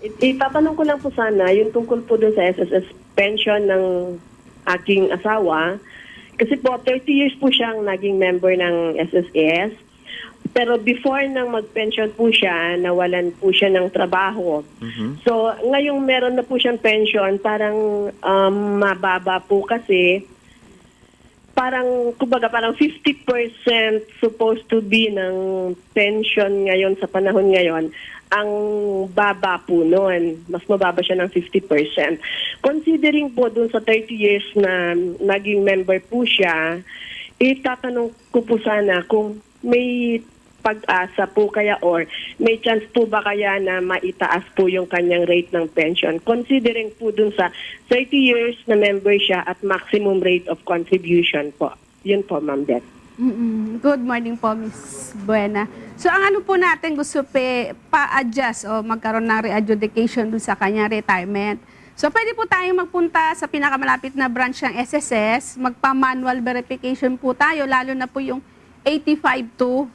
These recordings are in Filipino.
Itatanong ko lang po sana, yung tungkol po dun sa SSS pension ng aking asawa. Kasi po, 30 years po siyang naging member ng SSS. Pero before nang mag-pension po siya, nawalan po siya ng trabaho. So, ngayong meron na po siyang pension, parang mababa po kasi kumbaga parang 50% supposed to be ng pension ngayon sa panahon ngayon, ang baba po noon. Mas mababa siya ng 50%. Considering po dun sa 30 years na naging member po siya, itatanong ko po sana kung may pag-asa po kaya or may chance po ba kaya na maitaas po yung kanyang rate ng pension considering po dun sa 30 years na member siya at maximum rate of contribution po. Yun po, Ma'am Beth. Good morning po, Miss Buena. So, ang ano po natin gusto pa-adjust o magkaroon ng re-adjudication dun sa kanyang retirement. So, pwede po tayong magpunta sa pinakamalapit na branch ng SSS, magpa-manual verification po tayo, lalo na po yung 85 to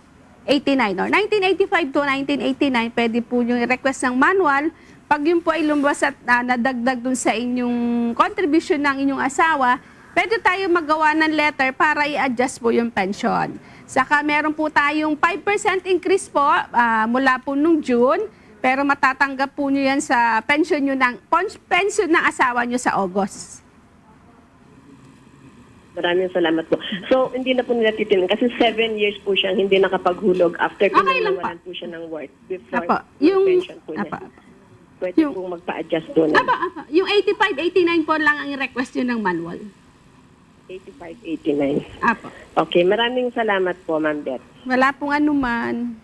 89 or 1985 to 1989, pwede po yung request ng manual. Pag yun po ay lumabas at nadagdag dun sa inyong contribution ng inyong asawa, pwede tayo magawa ng letter para i-adjust po yung pension. Saka meron po tayong 5% increase po mula po nung June, pero matatanggap po nyo yan sa pension ng asawa nyo sa August. Maraming salamat po. So, hindi na po nila titingnan kasi 7 years po siyang hindi nakapaghulog after kung nawalan po siya ng work before yung pension po niya. Pwede po magpa-adjust po na. Yung 85, 89 po lang ang request yun ng manual. 85, 89. Apo. Okay, maraming salamat po, Ma'am Beth. Wala pong anuman.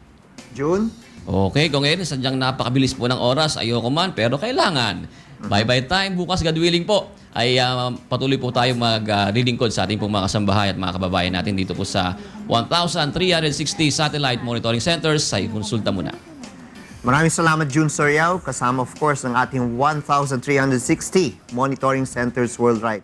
June? Okay, kung ngayon, sadyang napakabilis po ng oras, ayoko man, pero kailangan. Bye-bye time, bukas God willing po, ay patuloy po tayo maglilingkod sa ating pong mga kasambahay at mga kababayan natin dito po sa 1,360 Satellite Monitoring Centers sa Konsulta muna. Maraming salamat, June Soriao, kasama of course ng ating 1,360 monitoring centers worldwide.